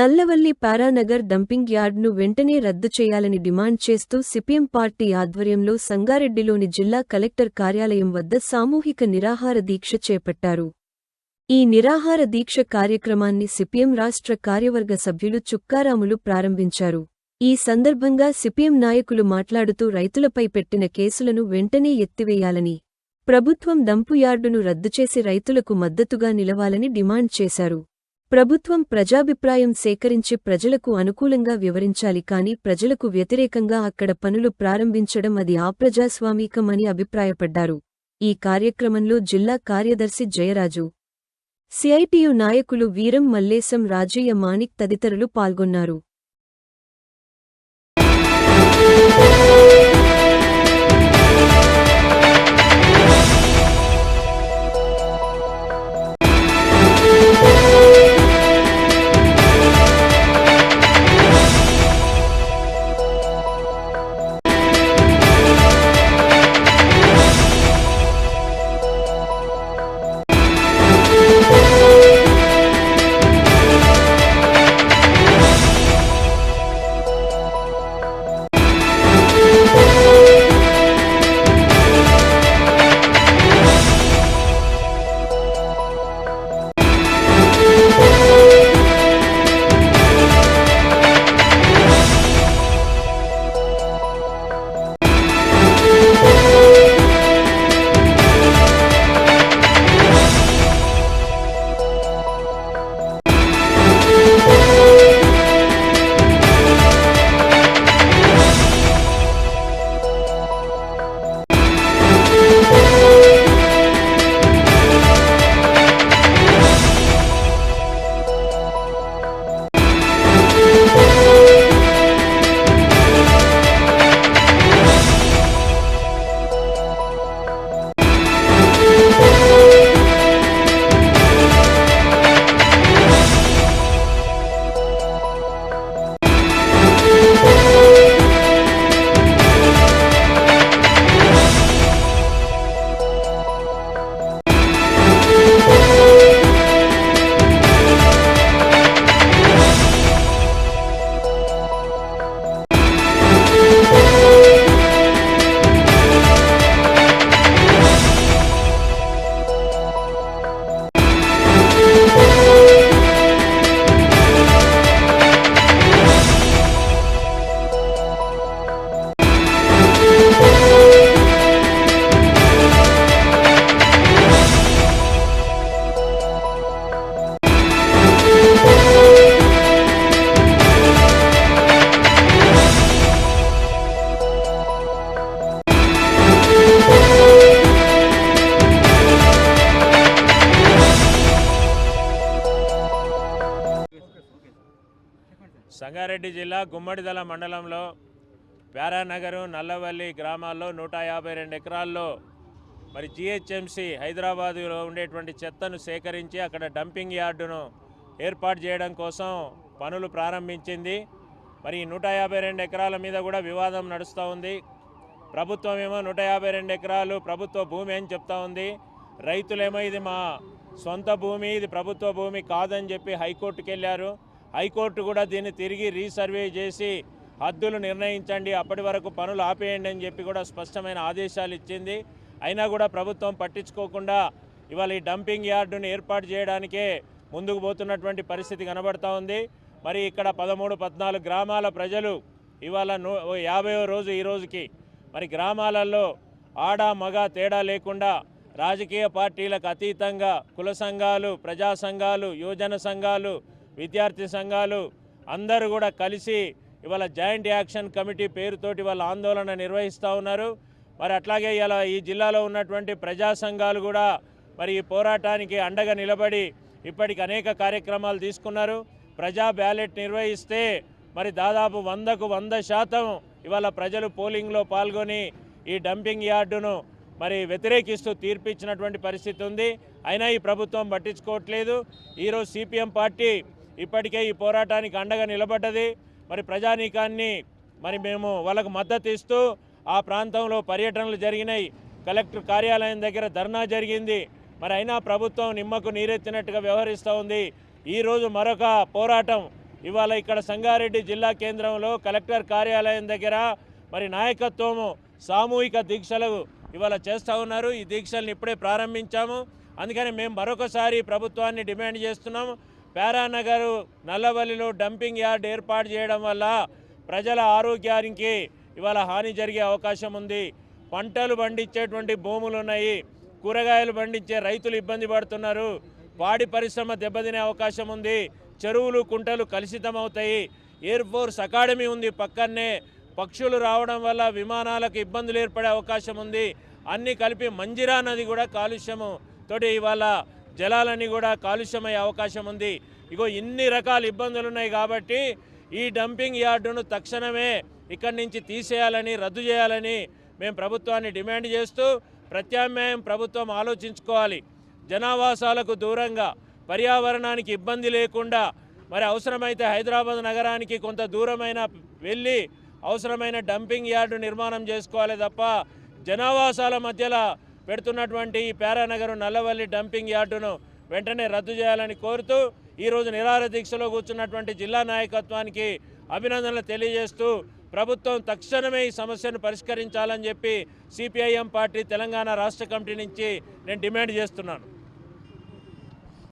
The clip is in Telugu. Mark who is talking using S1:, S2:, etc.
S1: నల్లవల్లి పారానగర్ డంపింగ్ యార్డ్ను వెంటనే రద్దు చేయాలని డిమాండ్ చేస్తూ సిపిఎం పార్టీ ఆధ్వర్యంలో సంగారెడ్డిలోని జిల్లా కలెక్టర్ కార్యాలయం వద్ద సామూహిక నిరాహార దీక్ష చేపట్టారు. ఈ నిరాహార దీక్ష కార్యక్రమాన్ని సిపిఎం రాష్ట్ర కార్యవర్గ సభ్యులు చుక్కారాములు ప్రారంభించారు. ఈ సందర్భంగా సిపిఎం నాయకులు మాట్లాడుతూ రైతులపై పెట్టిన కేసులను వెంటనే ఎత్తివేయాలని, ప్రభుత్వం డంపు యార్డును రద్దుచేసి రైతులకు మద్దతుగా నిలవాలని డిమాండ్ చేశారు. ప్రభుత్వం ప్రజాభిప్రాయం సేకరించి ప్రజలకు అనుకూలంగా వివరించాలి కానీ ప్రజలకు వ్యతిరేకంగా అక్కడ పనులు ప్రారంభించడం అది అప్రజాస్వామికమని అభిప్రాయపడ్డారు. ఈ కార్యక్రమంలో జిల్లా కార్యదర్శి జయరాజు, సిఐటియు నాయకులు వీరం మల్లేశం, రాజయ్య, మాణిక్ తదితరులు పాల్గొన్నారు.
S2: సంగారెడ్డి జిల్లా గుమ్మడిదల మండలంలో పారానగరు, నల్లవల్లి గ్రామాల్లో 152 ఎకరాల్లో మరి జిహెచ్ఎంసి హైదరాబాదులో ఉండేటువంటి చెత్తను సేకరించి అక్కడ డంపింగ్ యార్డును ఏర్పాటు చేయడం కోసం పనులు ప్రారంభించింది. మరి 152 ఎకరాల మీద కూడా వివాదం నడుస్తూ ఉంది. ప్రభుత్వం ఏమో 152 ఎకరాలు ప్రభుత్వ భూమి అని చెప్తా ఉంది. రైతులేమో ఇది మా సొంత భూమి, ఇది ప్రభుత్వ భూమి కాదని చెప్పి హైకోర్టుకు వెళ్ళారు. హైకోర్టు కూడా దీన్ని తిరిగి రీసర్వే చేసి హద్దులు నిర్ణయించండి, అప్పటి వరకు పనులు ఆపేయండి అని చెప్పి కూడా స్పష్టమైన ఆదేశాలు ఇచ్చింది. అయినా కూడా ప్రభుత్వం పట్టించుకోకుండా ఇవాళ ఈ డంపింగ్ యార్డును ఏర్పాటు చేయడానికే ముందుకు పోతున్నటువంటి పరిస్థితి కనబడతా ఉంది. మరి ఇక్కడ 13-14 గ్రామాల ప్రజలు ఇవాళ 50వ రోజు ఈ రోజుకి మరి గ్రామాలలో ఆడ మగ తేడా లేకుండా రాజకీయ పార్టీలకు అతీతంగా కుల సంఘాలు, ప్రజా సంఘాలు, యువజన సంఘాలు, విద్యార్థి సంఘాలు అందరూ కూడా కలిసి ఇవాళ జాయింట్ యాక్షన్ కమిటీ పేరుతోటి వాళ్ళ ఆందోళన నిర్వహిస్తూ ఉన్నారు. మరి అట్లాగే ఇలా ఈ జిల్లాలో ఉన్నటువంటి ప్రజా సంఘాలు కూడా మరి ఈ పోరాటానికి అండగా నిలబడి ఇప్పటికి అనేక కార్యక్రమాలు తీసుకున్నారు. ప్రజా బ్యాలెట్ నిర్వహిస్తే మరి దాదాపు 100కు 100% ఇవాళ ప్రజలు పోలింగ్లో పాల్గొని ఈ డంపింగ్ యార్డును మరి వ్యతిరేకిస్తూ తీర్పిచ్చినటువంటి పరిస్థితి ఉంది. అయినా ఈ ప్రభుత్వం పట్టించుకోవట్లేదు. ఈరోజు సిపిఎం పార్టీ ఇప్పటికే ఈ పోరాటానికి అండగా నిలబడ్డది. మరి ప్రజానీకాన్ని మరి మేము వాళ్ళకు మద్దతు ఇస్తూ ఆ ప్రాంతంలో పర్యటనలు జరిగినాయి. కలెక్టర్ కార్యాలయం దగ్గర ధర్నా జరిగింది. మరి అయినా ప్రభుత్వం నిమ్మకు నీరెత్తినట్టుగా వ్యవహరిస్తూ ఉంది. ఈరోజు మరొక పోరాటం ఇవాళ ఇక్కడ సంగారెడ్డి జిల్లా కేంద్రంలో కలెక్టర్ కార్యాలయం దగ్గర మరి నాయకత్వము సామూహిక దీక్షలు ఇవాళ చేస్తూ ఉన్నారు. ఈ దీక్షల్ని ఇప్పుడే ప్రారంభించాము. అందుకని మేము మరొకసారి ప్రభుత్వాన్ని డిమాండ్ చేస్తున్నాము. ప్యారానగర్ నల్లవల్లిలో డంపింగ్ యార్డ్ ఏర్పాటు చేయడం వల్ల ప్రజల ఆరోగ్యానికి ఇవాళ హాని జరిగే అవకాశం ఉంది. పంటలు పండించేటువంటి భూములు ఉన్నాయి, కూరగాయలు పండించే రైతులు ఇబ్బంది పడుతున్నారు, పాడి పరిశ్రమ దెబ్బతినే అవకాశం ఉంది, చెరువులు కుంటలు కలుషితమవుతాయి, ఎయిర్ ఫోర్స్ అకాడమీ ఉంది పక్కనే, పక్షులు రావడం వల్ల విమానాలకు ఇబ్బందులు ఏర్పడే అవకాశం ఉంది. అన్నీ కలిపి మంజిరా నది కూడా కాలుష్యము తోటి ఇవాళ జలాలన్నీ కూడా కాలుష్యమయ్యే అవకాశం ఉంది. ఇగో ఇన్ని రకాల ఇబ్బందులు ఉన్నాయి కాబట్టి ఈ డంపింగ్ యార్డును తక్షణమే ఇక్కడి నుంచి తీసేయాలని, రద్దు చేయాలని మేము ప్రభుత్వాన్ని డిమాండ్ చేస్తూ ప్రత్యామ్నాయం ప్రభుత్వం ఆలోచించుకోవాలి. జనావాసాలకు దూరంగా పర్యావరణానికి ఇబ్బంది లేకుండా మరి అవసరమైతే హైదరాబాద్ నగరానికి కొంత దూరమైన వెళ్ళి అవసరమైన డంపింగ్ యార్డు నిర్మాణం చేసుకోవాలి తప్ప జనావాసాల మధ్యలో పెడుతున్నటువంటి ఈ ప్యారానగర్ నల్లవల్లి డంపింగ్ యార్డును వెంటనే రద్దు చేయాలని కోరుతూ ఈరోజు నిరాహార దీక్షలో కూర్చున్నటువంటి జిల్లా నాయకత్వానికి అభినందనలు తెలియజేస్తూ ప్రభుత్వం తక్షణమే ఈ సమస్యను పరిష్కరించాలని చెప్పి సిపిఐఎం పార్టీ తెలంగాణ రాష్ట్ర కమిటీ నుంచి నేను డిమాండ్ చేస్తున్నాను.